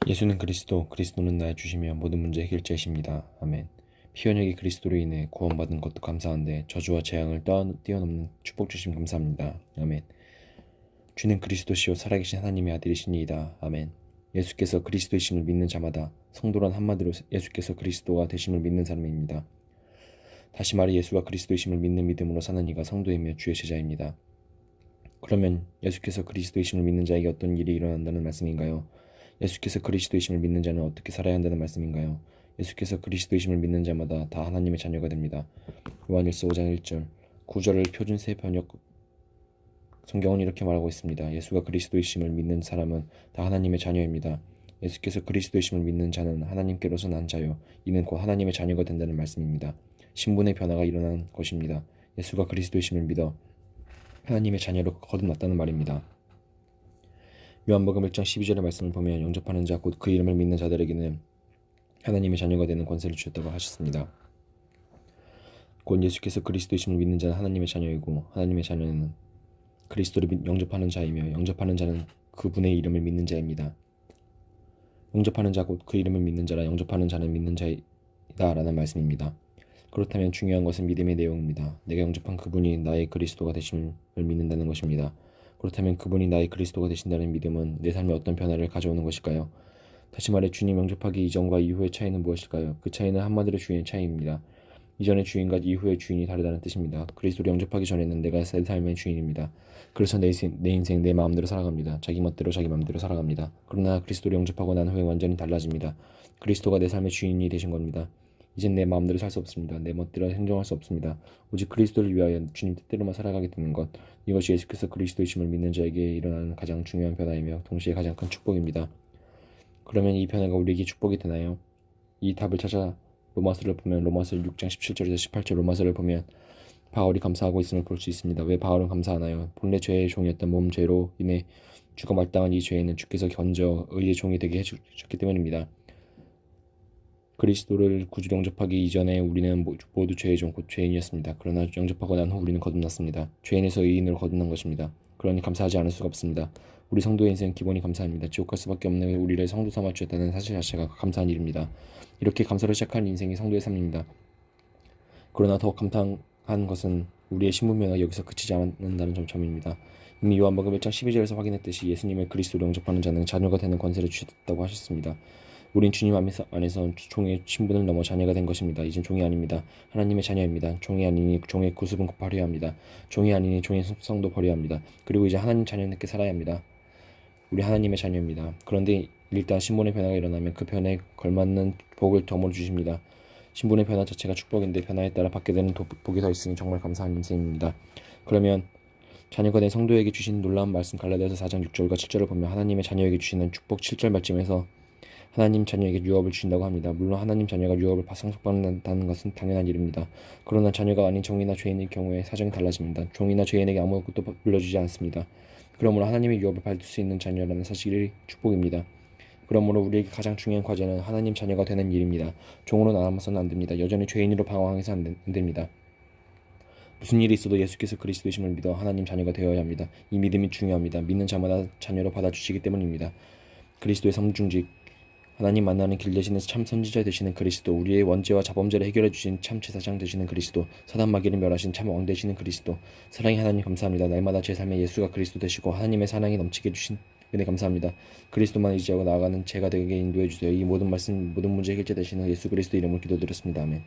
예수는 그리스도, 그리스도는 나의 주시며 모든 문제 해결자이십니다. 아멘. 피 언약의 그리스도로 인해 구원받은 것도 감사한데 저주와 재앙을 뛰어넘는 축복 주심 감사합니다. 아멘. 주는 그리스도시요 살아계신 하나님의 아들이시니이다. 아멘. 예수께서 그리스도이심을 믿는 자마다 성도란 한마디로 예수께서 그리스도가 되심을 믿는 사람입니다. 다시 말해 예수가 그리스도이심을 믿는 믿음으로 사는 이가 성도이며 주의 제자입니다. 그러면 예수께서 그리스도이심을 믿는 자에게 어떤 일이 일어난다는 말씀인가요? 예수께서 그리스도이심을 믿는 자는 어떻게 살아야 한다는 말씀인가요? 예수께서 그리스도이심을 믿는 자마다 다 하나님의 자녀가 됩니다. 요한일서 5장 1절 9절을 표준 새 번역 성경은 이렇게 말하고 있습니다. 예수가 그리스도이심을 믿는 사람은 다 하나님의 자녀입니다. 예수께서 그리스도이심을 믿는 자는 하나님께로서 난 자요. 이는 곧 하나님의 자녀가 된다는 말씀입니다. 신분의 변화가 일어난 것입니다. 예수가 그리스도이심을 믿어 하나님의 자녀로 거듭났다는 말입니다. 요한복음 1장 12절의 말씀을 보면 영접하는 자 곧 그 이름을 믿는 자들에게는 하나님의 자녀가 되는 권세를 주셨다고 하셨습니다. 곧 예수께서 그리스도이심을 믿는 자는 하나님의 자녀이고 하나님의 자녀는 그리스도를 영접하는 자이며 영접하는 자는 그분의 이름을 믿는 자입니다. 영접하는 자 곧 그 이름을 믿는 자라 영접하는 자는 믿는 자이다 라는 말씀입니다. 그렇다면 중요한 것은 믿음의 내용입니다. 내가 영접한 그분이 나의 그리스도가 되심을 믿는다는 것입니다. 그렇다면 그분이 나의 그리스도가 되신다는 믿음은 내 삶에 어떤 변화를 가져오는 것일까요? 다시 말해 주님 영접하기 이전과 이후의 차이는 무엇일까요? 그 차이는 한마디로 주인의 차이입니다. 이전의 주인과 이후의 주인이 다르다는 뜻입니다. 그리스도를 영접하기 전에는 내가 내 삶의 주인입니다. 그래서 내 인생 내 마음대로 살아갑니다. 자기 멋대로 자기 마음대로 살아갑니다. 그러나 그리스도를 영접하고 난 후에 완전히 달라집니다. 그리스도가 내 삶의 주인이 되신 겁니다. 이젠 내 마음대로 살 수 없습니다. 내 멋대로 행동할 수 없습니다. 오직 그리스도를 위하여 주님 뜻대로만 살아가게 되는 것, 이것이 예수께서 그리스도이심을 믿는 자에게 일어나는 가장 중요한 변화이며 동시에 가장 큰 축복입니다. 그러면 이 변화가 우리에게 축복이 되나요? 이 답을 찾아 로마서를 보면 로마서 6장 17절에서 18절 로마서를 보면 바울이 감사하고 있음을 볼 수 있습니다. 왜 바울은 감사하나요? 본래 죄의 종이었던 몸 죄로 인해 죽어 마땅한 이 죄에는 주께서 견저 의의 종이 되게 해주셨기 때문입니다. 그리스도를 구주로 영접하기 이전에 우리는 모두 죄의 종, 곧 죄인이었습니다. 그러나 영접하고 난 후 우리는 거듭났습니다. 죄인에서 의인으로 거듭난 것입니다. 그러니 감사하지 않을 수가 없습니다. 우리 성도의 인생 기본이 감사합니다. 지옥 갈 수밖에 없는 우리를 성도 삼아 주셨다는 사실 자체가 감사한 일입니다. 이렇게 감사로 시작한 인생이 성도의 삶입니다. 그러나 더 감사한 것은 우리의 신분 변화가 여기서 그치지 않는다는 점입니다. 이미 요한복음 1장 12절에서 확인했듯이 예수님의 그리스도를 영접하는 자는 자녀가 되는 권세를 주셨다고 하셨습니다. 우린 주님 안에서 종의 신분을 넘어 자녀가 된 것입니다. 이젠 종이 아닙니다. 하나님의 자녀입니다. 종이 아니니 종의 구습은 버려야 합니다. 종이 아니니 종의 속성도 버려야 합니다. 그리고 이제 하나님 자녀답게 살아야 합니다. 우리 하나님의 자녀입니다. 그런데 일단 신분의 변화가 일어나면 그 변화에 걸맞는 복을 덤으로 주십니다. 신분의 변화 자체가 축복인데 변화에 따라 받게 되는 복이 더 있으니 정말 감사한 인생입니다. 그러면 자녀가 된 성도에게 주신 놀라운 말씀 갈라디아서 4장 6절과 7절을 보면 하나님의 자녀에게 주시는 축복 7절 말씀에서 하나님 자녀에게 유업을 주신다고 합니다. 물론 하나님 자녀가 유업을 상속받는다는 것은 당연한 일입니다. 그러나 자녀가 아닌 종이나 죄인의 경우에 사정이 달라집니다. 종이나 죄인에게 아무것도 물려주지 않습니다. 그러므로 하나님의 유업을 받을 수 있는 자녀라는 사실이 축복입니다. 그러므로 우리에게 가장 중요한 과제는 하나님 자녀가 되는 일입니다. 종으로 남아서는 안 됩니다. 여전히 죄인으로 방황해서 안 됩니다. 무슨 일이 있어도 예수께서 그리스도이심을 믿어 하나님 자녀가 되어야 합니다. 이 믿음이 중요합니다. 믿는 자마다 자녀로 받아주시기 때문입니다. 그리스도의 성중직, 하나님 만나는 길 되시는 참 선지자 되시는 그리스도, 우리의 원죄와 자범죄를 해결해 주신 참 제사장 되시는 그리스도, 사단 마귀를 멸하신 참 왕 되시는 그리스도, 사랑의 하나님 감사합니다. 날마다 제 삶에 예수가 그리스도 되시고 하나님의 사랑이 넘치게 해주신 은혜 감사합니다. 그리스도만 의지하고 나아가는 제가 되게 인도해 주세요. 이 모든 말씀, 모든 문제 해결자 되시는 예수 그리스도 이름으로 기도드렸습니다. 아멘.